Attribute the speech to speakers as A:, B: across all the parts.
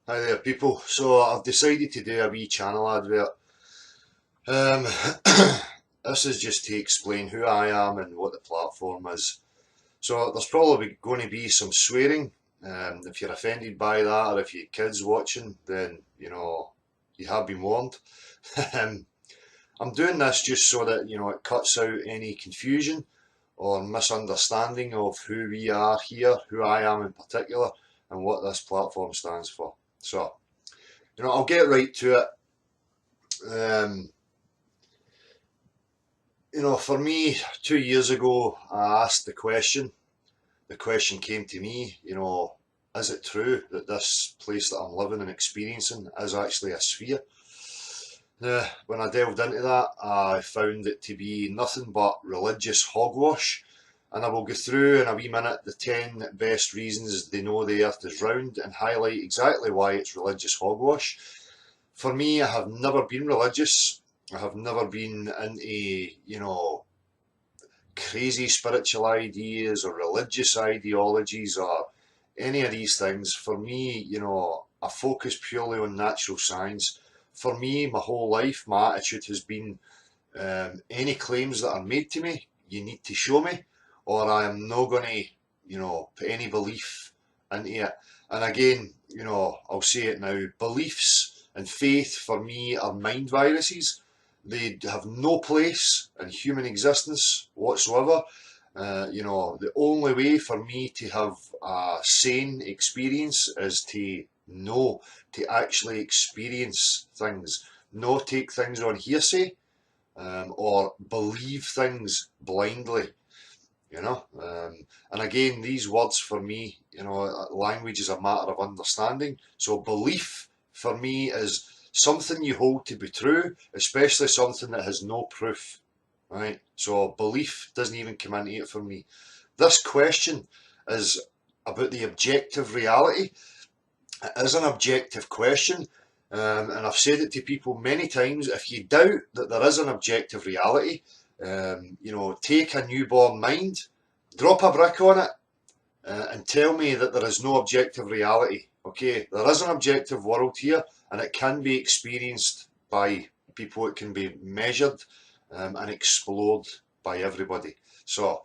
A: Hi there, people. So I've decided to do a wee channel advert. Um, this is just to explain who I am and what the platform is. So there's probably going to be some swearing. If you're offended by that, or if you're kids watching, then you have been warned. Um, I'm doing this just so that it cuts out any confusion or misunderstanding of who we are here, who I am in particular, and what this platform stands for. So. I'll get right to it. Um, for me, 2 years ago, I asked the question. The question came to me, is it true that this place that I'm living and experiencing is actually a sphere? When I delved into that, I found it to be nothing but religious hogwash. And I will go through in a wee minute the 10 best reasons they know the earth is round and highlight exactly why it's religious hogwash. For me, I have never been religious. I have never been into, crazy spiritual ideas or religious ideologies or any of these things. For me, I focus purely on natural science. For me, my whole life, my attitude has been any claims that are made to me, you need to show me, or I am not going to, put any belief into it. And again, I'll say it now, beliefs and faith for me are mind viruses. They have no place in human existence whatsoever. The only way for me to have a sane experience is to know, to actually experience things, not take things on hearsay, or believe things blindly, And again, these words for me, language is a matter of understanding. So belief for me is something you hold to be true, especially something that has no proof, right? So belief doesn't even come into it for me. This question is about the objective reality. It is an objective question, and I've said it to people many times. If you doubt that there is an objective reality, take a newborn mind, drop a brick on it, and tell me that there is no objective reality. Okay, there is an objective world here, and it can be experienced by people. It can be measured and explored by everybody. So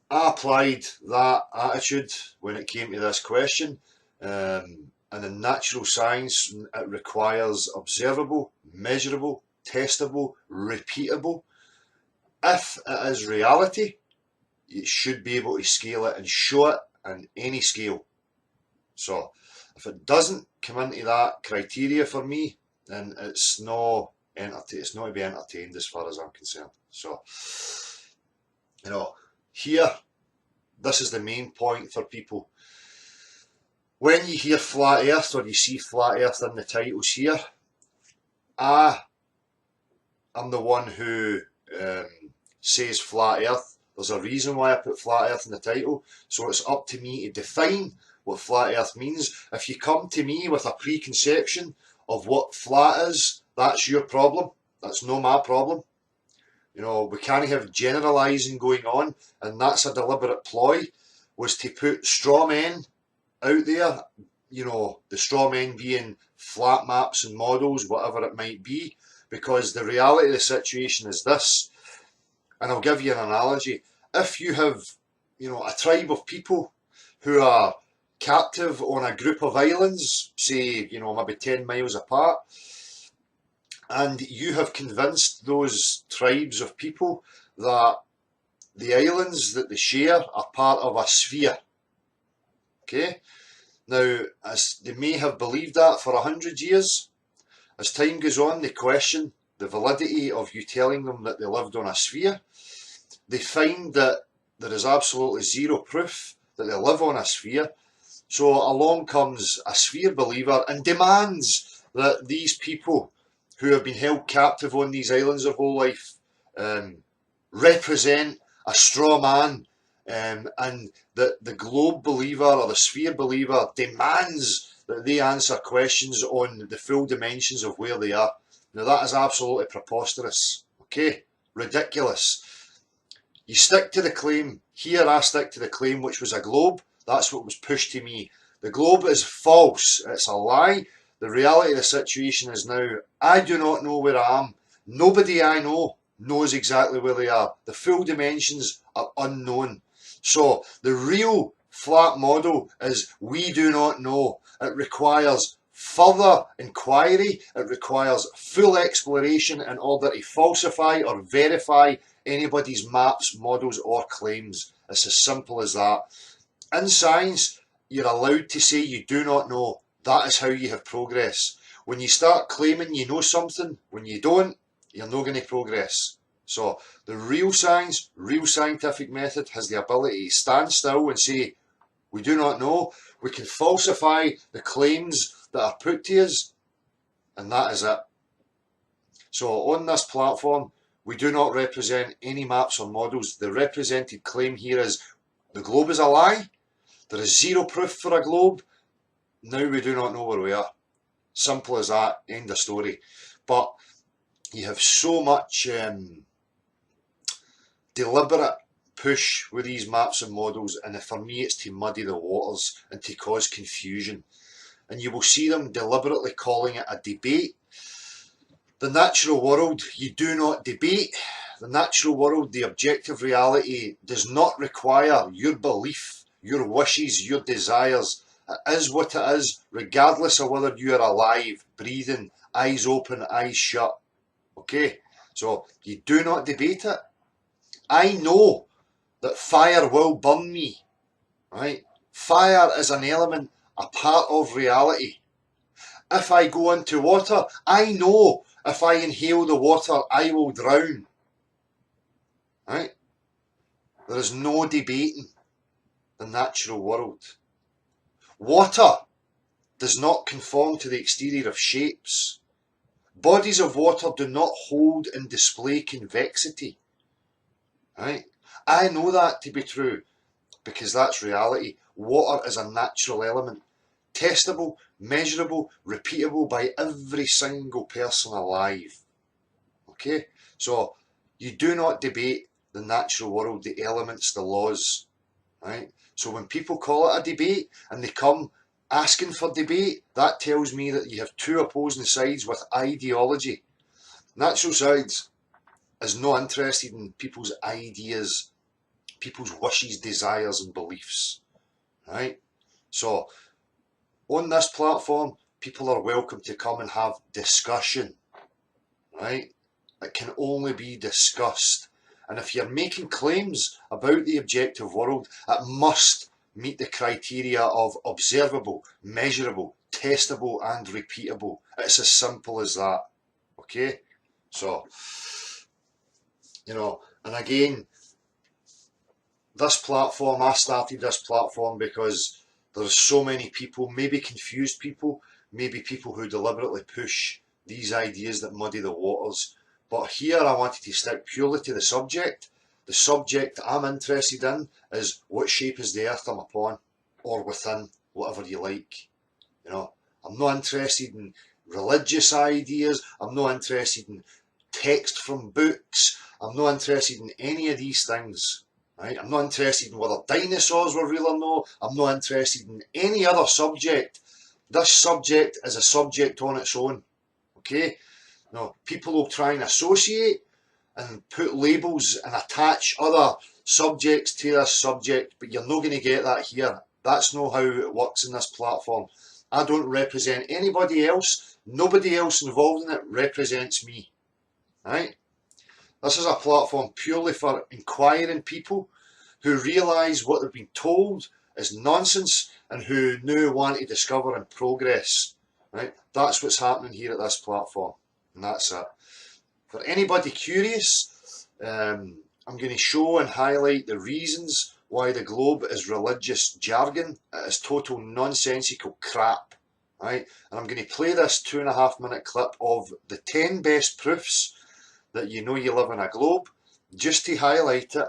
A: I applied that attitude when it came to this question. And in natural science, it requires observable, measurable, testable, repeatable. If it is reality, you should be able to scale it and show it in any scale. So if it doesn't come into that criteria for me, then it's not to be entertained as far as I'm concerned. So, here, this is the main point for people. When you hear flat earth or you see flat earth in the titles here, I am the one who says flat earth. There's a reason why I put flat earth in the title, so it's up to me to define what flat earth means. If you come to me with a preconception of what flat is, that's your problem. That's not my problem. We can't have generalising going on, and that's a deliberate ploy, was to put straw men out there, the straw men being flat maps and models, whatever it might be, because the reality of the situation is this, and I'll give you an analogy. If you have, a tribe of people who are captive on a group of islands, say, maybe 10 miles apart, and you have convinced those tribes of people that the islands that they share are part of a sphere, okay? Now, as they may have believed that for 100 years, as time goes on, they question the validity of you telling them that they lived on a sphere. They find that there is absolutely zero proof that they live on a sphere. So along comes a sphere believer and demands that these people who have been held captive on these islands their whole life represent a straw man, and the globe believer or the sphere believer demands that they answer questions on the full dimensions of where they are. Now that is absolutely preposterous, okay? Ridiculous. You stick to the claim. Here I stick to the claim, which was a globe. That's what was pushed to me The globe is false. It's a lie. The reality of the situation is now, I do not know where I am. Nobody I know knows exactly where they are. The full dimensions are unknown. So the real flat model is we do not know. It requires further inquiry. It requires full exploration in order to falsify or verify anybody's maps, models or claims. It's as simple as that. In science, you're allowed to say you do not know. That is how you have progress. When you start claiming you know something, when you don't, you're not going to progress. So the real science, real scientific method has the ability to stand still and say, we do not know. We can falsify the claims that are put to us, and that is it. So on this platform, we do not represent any maps or models. The represented claim here is the globe is a lie. There is zero proof for a globe. Now we do not know where we are. Simple as that, end of story. But you have so much deliberate push with these maps and models, and for me it's to muddy the waters and to cause confusion. And you will see them deliberately calling it a debate. The natural world, you do not debate. The natural world, the objective reality, does not require your belief, your wishes, your desires. It is what it is, regardless of whether you are alive, breathing, eyes open, eyes shut. Okay, so you do not debate it. I know that fire will burn me, right? Fire is an element, a part of reality. If I go into water, I know if I inhale the water, I will drown, right? There is no debating the natural world. Water does not conform to the exterior of shapes. Bodies of water do not hold and display convexity, right? I know that to be true because that's reality. Water is a natural element, testable, measurable, repeatable by every single person alive. Okay, so you do not debate the natural world, the elements, the laws, right? So when people call it a debate and they come asking for debate, that tells me that you have two opposing sides with ideology. Natural science is not interested in people's ideas, people's wishes, desires and beliefs, right? So on this platform, people are welcome to come and have discussion, right? It can only be discussed. And if you're making claims about the objective world, it must meet the criteria of observable, measurable, testable and repeatable. It's as simple as that. Okay? So, and again, this platform, I started this platform because there's so many people, maybe confused people, maybe people who deliberately push these ideas that muddy the waters. But here I wanted to stick purely to the subject. The subject I'm interested in is what shape is the earth I'm upon, or within, whatever you like. I'm not interested in religious ideas. I'm not interested in text from books. I'm not interested in any of these things. Right? I'm not interested in whether dinosaurs were real or no. I'm not interested in any other subject. This subject is a subject on its own. Okay? Now, people will try and associate and put labels and attach other subjects to this subject, but you're not going to get that here. That's not how it works in this platform. I don't represent anybody else. Nobody else involved in it represents me. Right? This is a platform purely for inquiring people who realise what they've been told is nonsense and who now want to discover and progress. Right? That's what's happening here at this platform. And that's it. For anybody curious, I'm going to show and highlight the reasons why the globe is religious jargon. It is total nonsensical crap. Right? And I'm going to play this 2.5-minute clip of the 10 best proofs that you know you live in a globe, just to highlight it,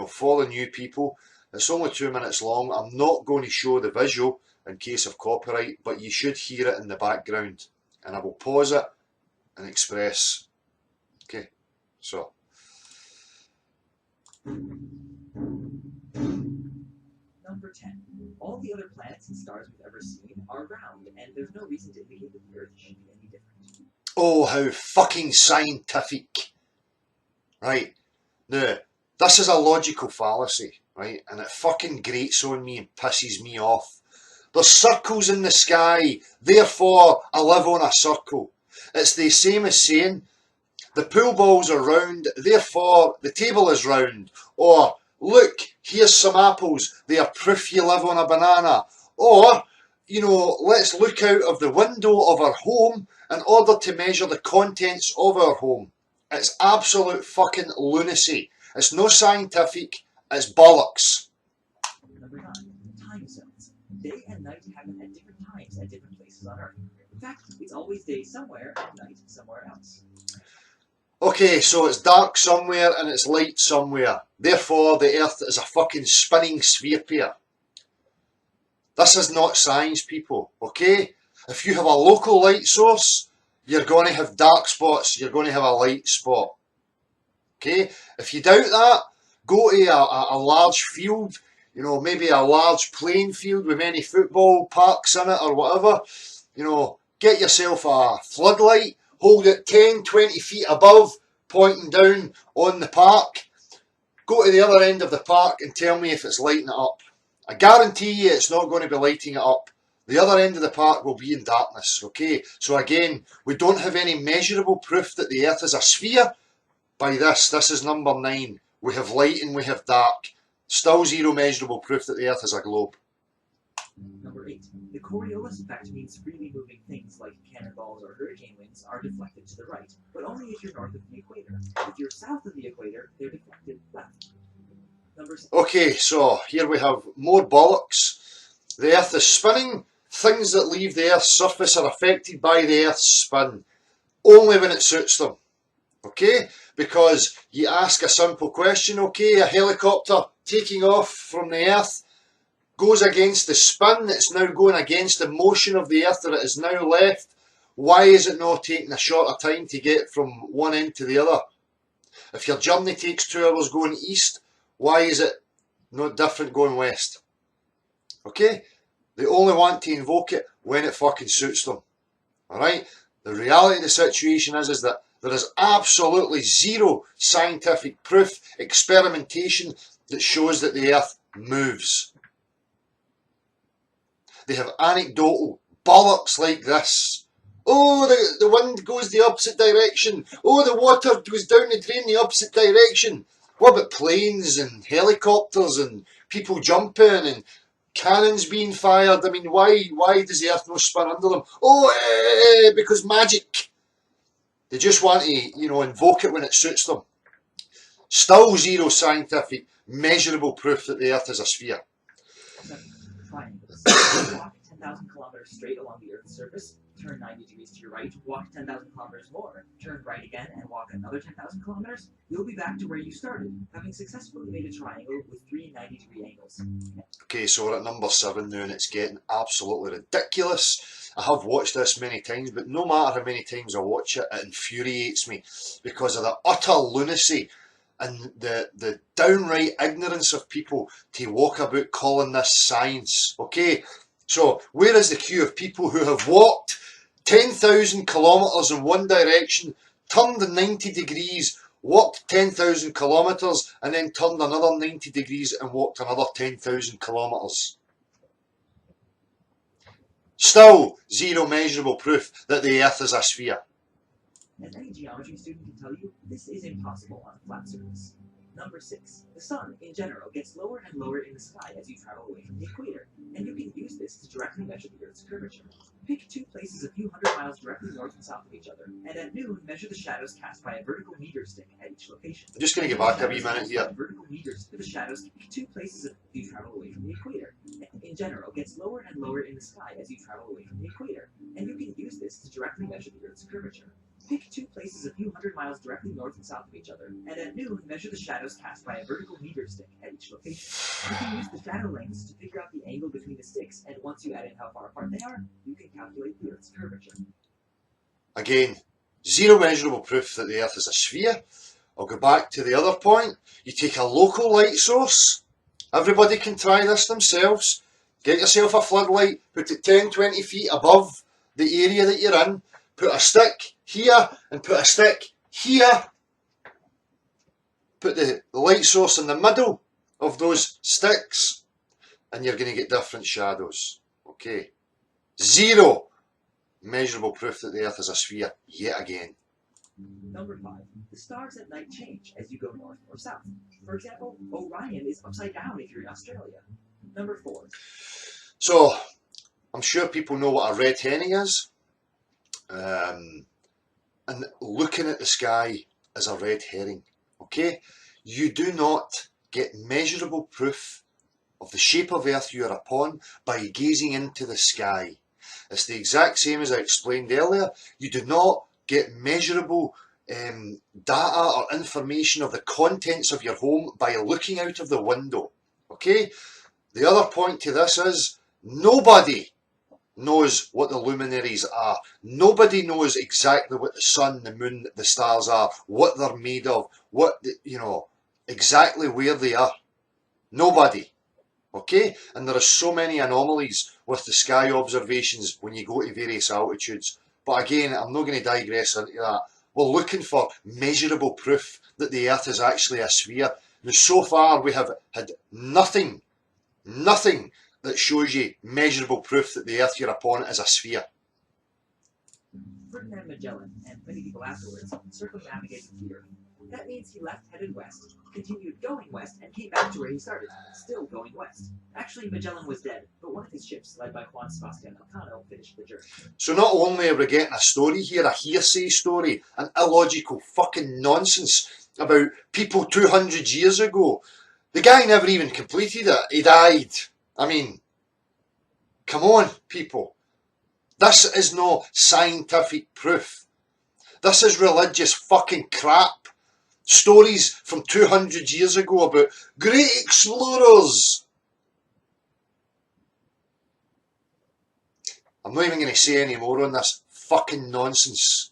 A: for the new people. It's only 2 minutes long. I'm not going to show the visual in case of copyright, but you should hear it in the background. And I will pause it and express. Okay, so.
B: Number 10. All the other planets and stars we've ever seen are round, and there's no reason to indicate that the Earth should be any different.
A: Oh, how fucking scientific. Right. Now, this is a logical fallacy, right? And it fucking grates on me and pisses me off. There's circles in the sky, therefore I live on a circle. It's the same as saying the pool balls are round, therefore the table is round. Or, look, here's some apples, they are proof you live on a banana. Or, let's look out of the window of our home in order to measure the contents of our home. It's absolute fucking lunacy. It's no scientific, it's bollocks.
B: Number 9. Time zones. Day and night happen at different times at different places on Earth. In fact, it's always day somewhere and night somewhere else.
A: Okay, so it's dark somewhere and it's light somewhere. Therefore, the Earth is a fucking spinning sphere pair. This is not science, people, okay? If you have a local light source, you're going to have dark spots, you're going to have a light spot. Okay? If you doubt that, go to a large field, maybe a large playing field with many football parks in it or whatever. Get yourself a floodlight, hold it 10, 20 feet above, pointing down on the park. Go to the other end of the park and tell me if it's lighting it up. I guarantee you it's not going to be lighting it up. The other end of the park will be in darkness, okay? So again, we don't have any measurable proof that the Earth is a sphere. By this is number 9. We have light and we have dark. Still zero measurable proof that the Earth is a globe.
B: Number 8. The Coriolis effect means freely moving things like cannonballs or hurricane winds are deflected to the right, but only if you're north of the equator. If you're south of the equator, they're deflected left. Number 7.
A: Okay, so here we have more bollocks. The Earth is spinning. Things that leave the Earth's surface are affected by the Earth's spin. Only when it suits them. Okay? Because you ask a simple question, okay, a helicopter taking off from the Earth goes against the spin, it's now going against the motion of the Earth that it is now left. Why is it not taking a shorter time to get from one end to the other? If your journey takes 2 hours going east, why is it not different going west? Okay? They only want to invoke it when it fucking suits them. Alright? The reality of the situation is that there is absolutely zero scientific proof, experimentation that shows that the Earth moves. They have anecdotal bollocks like this. Oh, the wind goes the opposite direction. Oh, the water goes down the drain the opposite direction. What about planes and helicopters and people jumping and cannons being fired? I mean, why does the Earth not spin under them? Oh, because magic. They just want to, invoke it when it suits them. Still zero scientific, measurable proof that the Earth is a sphere.
B: 7. Triangles. Walk 10,000 kilometers straight along the Earth's surface, turn 90 degrees to your right, walk 10,000 kilometers more, turn right again, and walk another 10,000 kilometers. You'll be back to where you started, having successfully made a triangle with 3 90-degree angles.
A: Okay, so we're at number 7 now, and it's getting absolutely ridiculous. I have watched this many times, but no matter how many times I watch it, it infuriates me because of the utter lunacy and the downright ignorance of people to walk about calling this science. Okay, so where is the queue of people who have walked 10,000 kilometres in one direction, turned 90 degrees, walked 10,000 kilometres, and then turned another 90 degrees and walked another 10,000 kilometres? Still zero measurable proof that the Earth is a sphere.
B: As any geometry student can tell you, this is impossible on a flat surface. Number 6. The sun, in general, gets lower and lower in the sky as you travel away from the equator, and you can use this to directly measure the Earth's curvature. Pick 2 places a few hundred miles directly north and south of each other, and at noon, measure the shadows cast by a vertical meter stick at each location.
A: I'm just going to get back a wee minute here.
B: Vertical meters for the shadows pick 2 places as you travel away from the equator. In general, gets lower and lower in the sky as you travel away from the equator, and you can use this to directly measure the Earth's curvature. Pick 2 places a few hundred miles directly north and south of each other, and at noon, measure the shadows cast by a vertical meter stick at each location. You can use the shadow lengths to figure out the angle between the sticks, and once you add in how far apart they are, you can calculate the Earth's curvature.
A: Again, zero measurable proof that the Earth is a sphere. I'll go back to the other point. You take a local light source, Everybody can try this themselves. Get yourself a floodlight, put it 10, 20 feet above the area that you're in, put a stick here and put a stick here. Put the light source in the middle of those sticks and you're going to get different shadows. Okay. Zero measurable proof that the Earth is a sphere yet again.
B: Number 5. The stars at night change as you go north or south. For example, Orion is upside down if you're in Australia. Number 4.
A: So, I'm sure people know what a red herring is. And looking at the sky is a red herring. Okay? You do not get measurable proof of the shape of Earth you are upon by gazing into the sky. It's the exact same as I explained earlier. You do not get measurable data or information of the contents of your home by looking out of the window. Okay? The other point to this is nobody knows what the luminaries are. Nobody knows exactly what the sun, the moon, the stars are, what they're made of, exactly where they are. Nobody. Okay? And there are so many anomalies with the sky observations when you go to various altitudes. But again, I'm not going to digress into that. We're looking for measurable proof that the Earth is actually a sphere. Now, so far we have had nothing that shows you measurable proof that the Earth you're upon is a sphere.
B: Ferdinand Magellan, and many people afterwards, circumnavigated the Earth. That means he left headed west, continued going west, and came back to where he started, still going west. Actually, Magellan was dead, but one of his ships, led by Juan Sebastian Elcano, finished the journey.
A: So not only are we getting a story here, a hearsay story, an illogical fucking nonsense about people 200 years ago. The guy never even completed it. He died. I mean, come on, people. This is no scientific proof. This is religious fucking crap. Stories from 200 years ago about great explorers. I'm not even going to say any more on this fucking nonsense.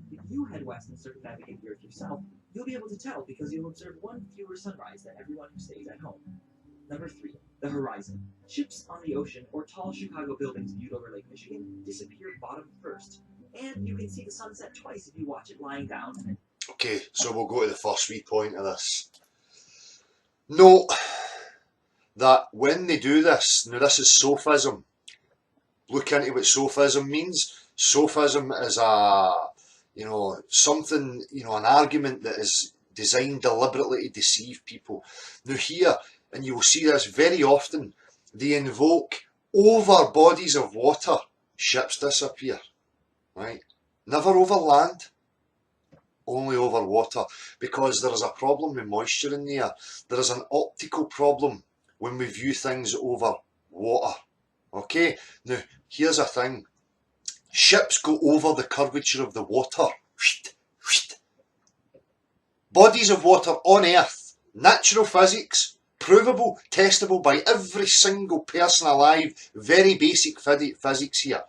B: If you head west and circumnavigate the Earth yourself, you'll be able to tell because you'll observe one fewer sunrise than everyone who stays at home. Number 3. The horizon. Ships on the ocean or tall Chicago buildings viewed over Lake Michigan disappear bottom first. And you can see the sunset twice if you watch it lying down.
A: Okay, so we'll go to the first wee point of this. Note that when they do this, now this is sophism. Look into what sophism means. Sophism is something, an argument that is designed deliberately to deceive people. Now here, and you will see this very often, they invoke over bodies of water, ships disappear, right? Never over land, only over water, because there is a problem with moisture in the air. There is an optical problem when we view things over water, okay? Now, here's a thing. Ships go over the curvature of the water. Bodies of water on Earth, natural physics, provable, testable by every single person alive, very basic physics here.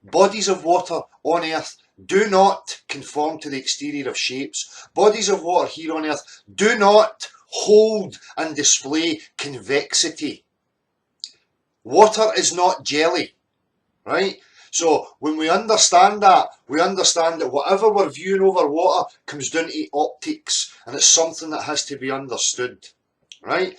A: Bodies of water on Earth do not conform to the exterior of shapes. Bodies of water here on Earth do not hold and display convexity. Water is not jelly, right? So when we understand that whatever we're viewing over water comes down to optics, and it's something that has to be understood, right?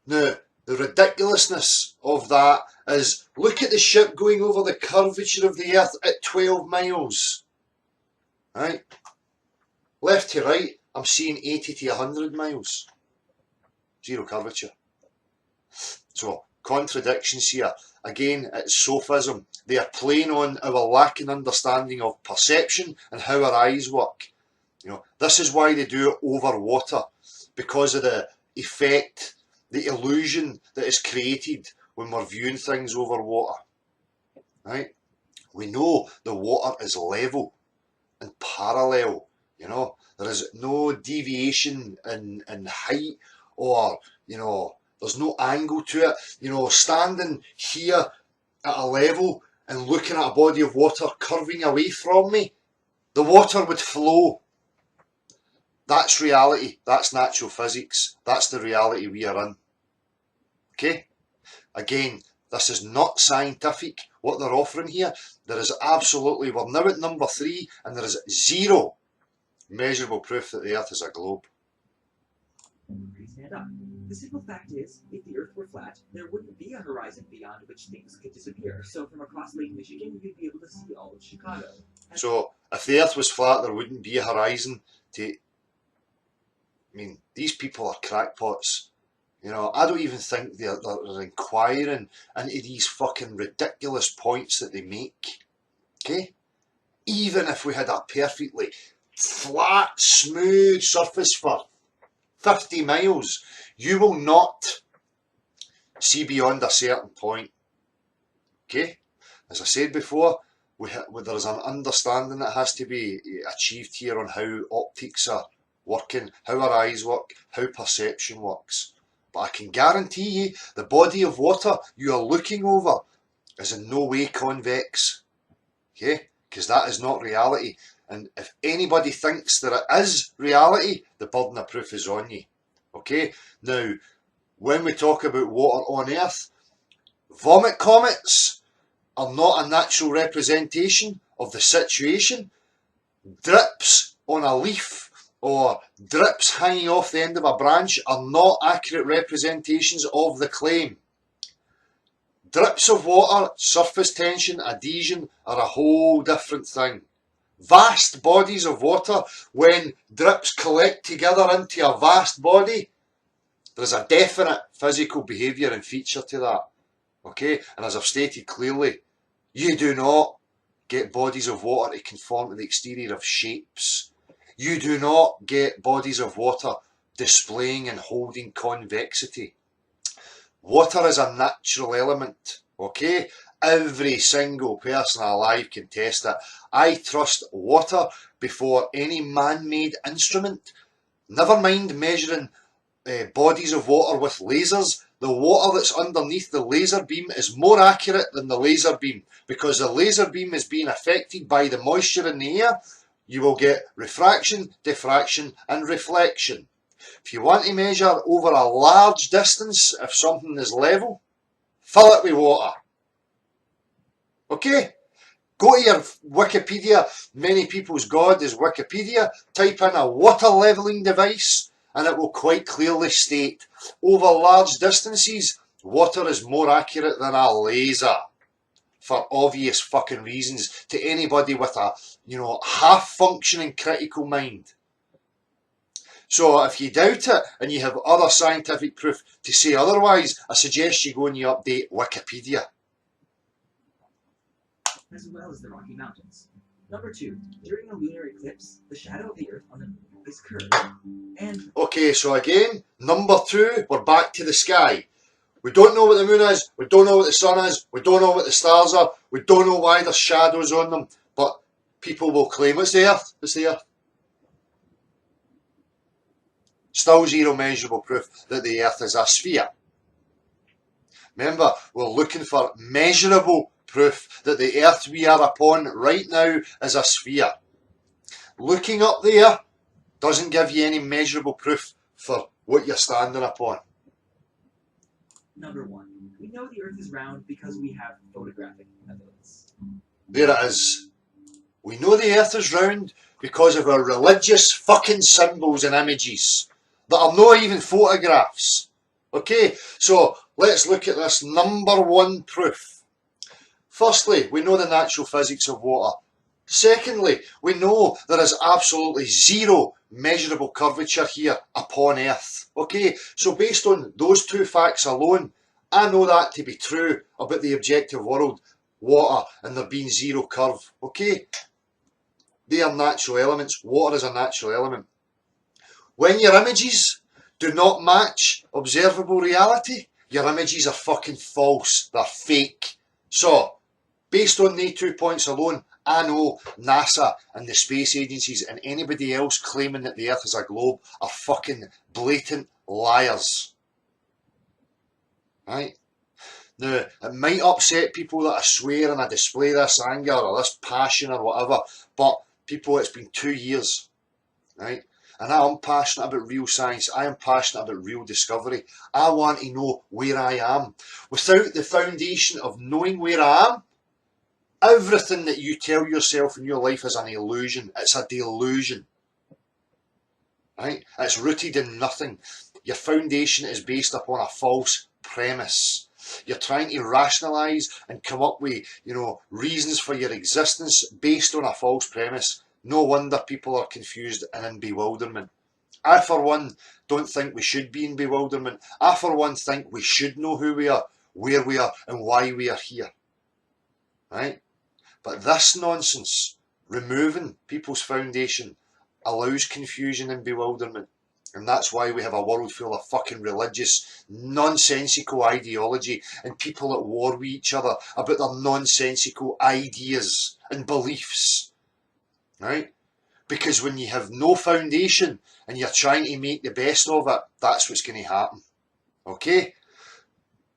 A: Now, the ridiculousness of that is, look at the ship going over the curvature of the Earth at 12 miles, right? Left to right, I'm seeing 80 to 100 miles. Zero curvature. So, contradictions here. Again, it's sophism. They are playing on our lacking understanding of perception and how our eyes work. This is why they do it over water, because of the effect, the illusion that is created when we're viewing things over water. Right? We know the water is level and parallel. There is no deviation in height, or there's no angle to it. Standing here at a level and looking at a body of water curving away from me, the water would flow. That's reality. That's natural physics. That's the reality we are in. Okay? Again, this is not scientific, what they're offering here. There is absolutely, we're now at number 3, and there is zero measurable proof that the Earth is a globe.
B: Please stand up. The simple fact is, if the Earth were flat, there wouldn't be a horizon beyond which things could disappear. So from across Lake Michigan, you'd be able to see all of Chicago.
A: So if the Earth was flat, there wouldn't be a horizon to... I mean, these people are crackpots. You know, I don't even think they're inquiring into these fucking ridiculous points that they make. Okay? Even if we had a perfectly flat, smooth surface for 50 miles, you will not see beyond a certain point. Okay? As I said before, there is an understanding that has to be achieved here on how optics are working, how our eyes work, how perception works. But I can guarantee you, the body of water you are looking over is in no way convex. Okay? Because that is not reality. And if anybody thinks that it is reality, the burden of proof is on you. Okay? Now, when we talk about water on Earth, vomit comets are not a natural representation of the situation. Drips on a leaf or drips hanging off the end of a branch are not accurate representations of the claim. Drips of water, surface tension, adhesion are a whole different thing. Vast bodies of water, when drips collect together into a vast body, there's a definite physical behaviour and feature to that. Okay? And as I've stated clearly, you do not get bodies of water to conform to the exterior of shapes. You do not get bodies of water displaying and holding convexity. Water is a natural element. Okay? Every single person alive can test that. I trust water before any man-made instrument. Never mind measuring bodies of water with lasers. The water that's underneath the laser beam is more accurate than the laser beam, because the laser beam is being affected by the moisture in the air. You will get refraction, diffraction and reflection. If you want to measure over a large distance if something is level, fill it with water. Okay? Go to your Wikipedia, many people's god is Wikipedia, type in a water levelling device and it will quite clearly state, over large distances, water is more accurate than a laser. For obvious fucking reasons to anybody with a, half functioning critical mind. So if you doubt it and you have other scientific proof to say otherwise, I suggest you go and you update Wikipedia.
B: As well as the Rocky Mountains. Number 2, during a lunar eclipse, the shadow of the Earth on the moon is curved. And
A: okay, so again, number 2, we're back to the sky. We don't know what the moon is, we don't know what the sun is, we don't know what the stars are, we don't know why there's shadows on them, but people will claim it's the Earth, it's the Earth. Still zero measurable proof that the Earth is a sphere. Remember, we're looking for measurable proof that the Earth we are upon right now is a sphere. Looking up there doesn't give you any measurable proof for what you're standing upon.
B: Number 1, we know the Earth is round because we have photographic evidence.
A: There it is. We know the Earth is round because of our religious fucking symbols and images that are not even photographs. Okay, so let's look at this number 1 proof. Firstly, we know the natural physics of water. Secondly, we know there is absolutely zero measurable curvature here upon Earth. Okay, so based on those 2 facts alone, I know that to be true about the objective world, water, and there being zero curve. Okay, they are natural elements. Water is a natural element. When your images do not match observable reality, your images are fucking false. They're fake. So, based on these 2 points alone, I know NASA and the space agencies and anybody else claiming that the Earth is a globe are fucking blatant liars. Right? Now, it might upset people that I swear and I display this anger or this passion or whatever, but people, it's been 2 years. Right? And I'm passionate about real science. I am passionate about real discovery. I want to know where I am. Without the foundation of knowing where I am, everything that you tell yourself in your life is an illusion. It's a delusion. Right? It's rooted in nothing. Your foundation is based upon a false premise. You're trying to rationalise and come up with, reasons for your existence based on a false premise. No wonder people are confused and in bewilderment. I, for one, don't think we should be in bewilderment. I, for one, think we should know who we are, where we are, and why we are here. Right? But this nonsense, removing people's foundation, allows confusion and bewilderment. And that's why we have a world full of fucking religious, nonsensical ideology and people at war with each other about their nonsensical ideas and beliefs. Right? Because when you have no foundation and you're trying to make the best of it, that's what's going to happen. Okay?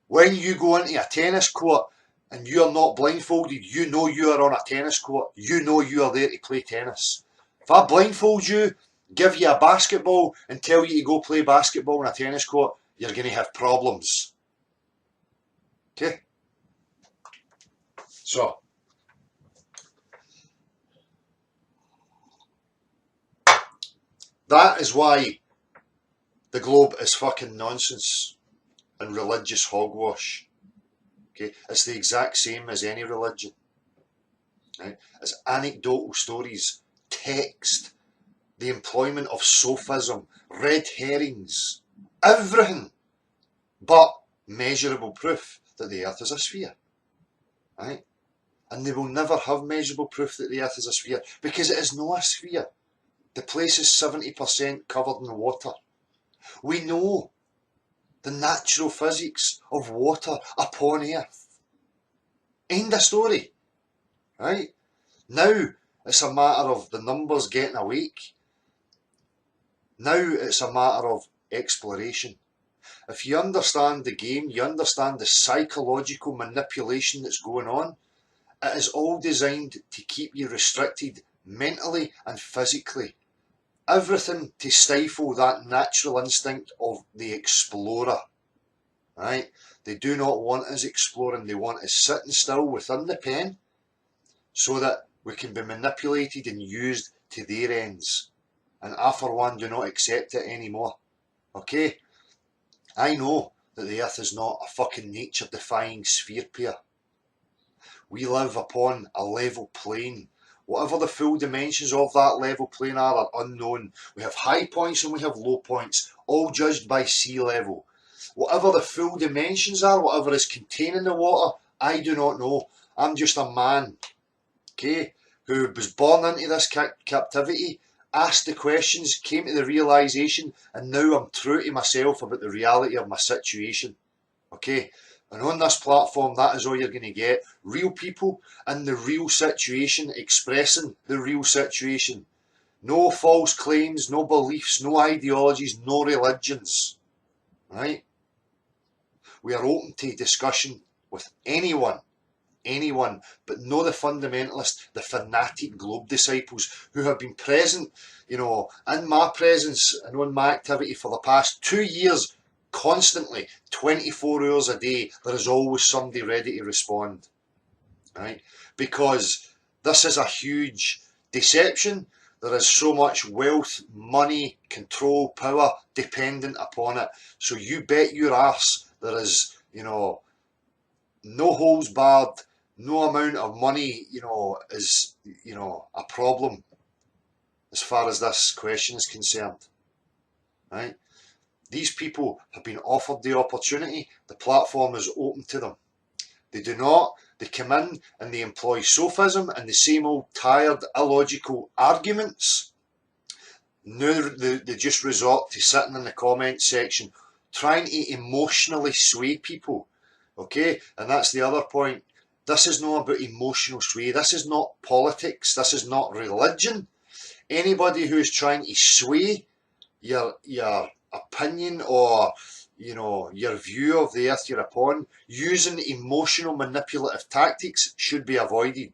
A: When you go into a tennis court and you're not blindfolded, you know you are on a tennis court. You know you are there to play tennis. If I blindfold you, give you a basketball and tell you to go play basketball on a tennis court, you're going to have problems. Okay? So, that is why the globe is fucking nonsense and religious hogwash. Okay? It's the exact same as any religion. Right? It's anecdotal stories, text, the employment of sophism, red herrings, everything but measurable proof that the earth is a sphere. Right? And they will never have measurable proof that the earth is a sphere because it is not a sphere. The place is 70% covered in water. We know the natural physics of water upon earth. End of story. Right? Now it's a matter of the numbers getting awake. Now it's a matter of exploration. If you understand the game, you understand the psychological manipulation that's going on, it is all designed to keep you restricted mentally and physically. Everything to stifle that natural instinct of the explorer. Right? They do not want us exploring, they want us sitting still within the pen so that we can be manipulated and used to their ends. And I, for one, do not accept it anymore. Okay? I know that the earth is not a fucking nature-defying sphere pair. We live upon a level plane. Whatever the full dimensions of that level plane are unknown. We have high points and we have low points, all judged by sea level. Whatever the full dimensions are, whatever is contained in the water, I do not know. I'm just a man, okay, who was born into this captivity, asked the questions, came to the realisation, and now I'm true to myself about the reality of my situation. Okay? And on this platform, that is all you're going to get. Real people in the real situation, expressing the real situation. No false claims, no beliefs, no ideologies, no religions. Right? We are open to discussion with anyone, but not the fundamentalists, the fanatic globe disciples who have been present, in my presence and on my activity for the past 2 years, constantly, 24 hours a day. There is always somebody ready to respond, right? Because this is a huge deception. There is so much wealth, money, control, power dependent upon it. So you bet your arse there is, no holds barred, no amount of money, is, a problem as far as this question is concerned, right? These people have been offered the opportunity. The platform is open to them. They do not. They come in and they employ sophism and the same old tired, illogical arguments. Now they just resort to sitting in the comment section, trying to emotionally sway people. Okay? And that's the other point. This is not about emotional sway. This is not politics. This is not religion. Anybody who is trying to sway your opinion or your view of the earth you're upon using emotional manipulative tactics should be avoided.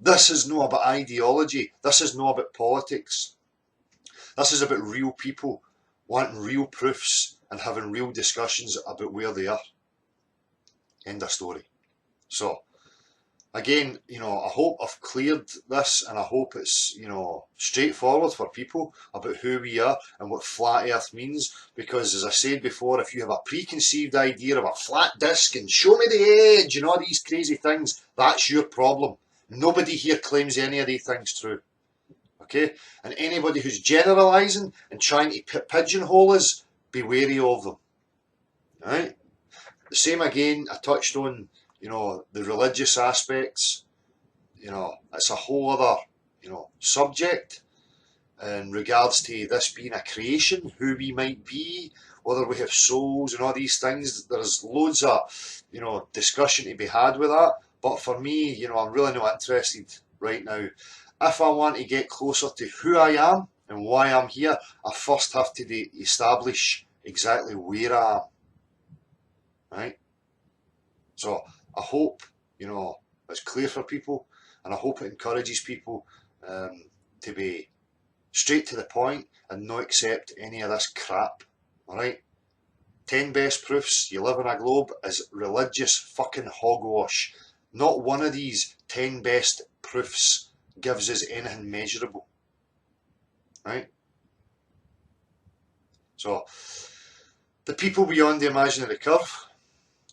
A: This is not about ideology. This is not about politics. This is about real people wanting real proofs and having real discussions about where they are. End of story. So, again, you know, I hope I've cleared this, and I hope it's, you know, straightforward for people about who we are and what flat earth means, because as I said before, if you have a preconceived idea of a flat disc and show me the edge and all these crazy things, that's your problem. Nobody here claims any of these things true. Okay? And anybody who's generalising and trying to pigeonhole us, be wary of them. Right? The same again, I touched on, you know, the religious aspects. You know, it's a whole other, you know, subject in regards to this being a creation, who we might be, whether we have souls and all these things. There's loads of, you know, discussion to be had with that. But for me, you know, I'm really not interested right now. If I want to get closer to who I am and why I'm here, I first have to establish exactly where I am. Right? So I hope, you know, it's clear for people, and I hope it encourages people to be straight to the point and not accept any of this crap. Alright? 10 best proofs you live in a globe is religious fucking hogwash. Not one of these 10 best proofs gives us anything measurable. Right? So, the people beyond the imaginary curve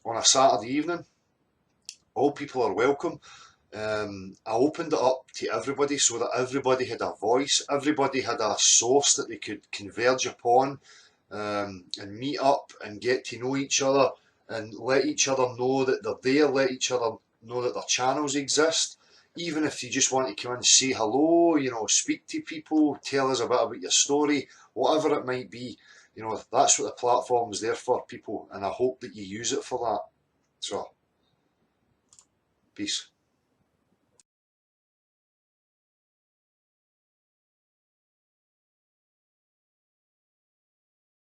A: on a Saturday evening, all people are welcome. I opened it up to everybody so that everybody had a voice, everybody had a source that they could converge upon, and meet up and get to know each other and let each other know that they're there, let each other know that their channels exist. Even if you just want to come in and say hello, you know, speak to people, tell us a bit about your story, whatever it might be, you know, that's what the platform is there for, people, and I hope that you use it for that. So, peace.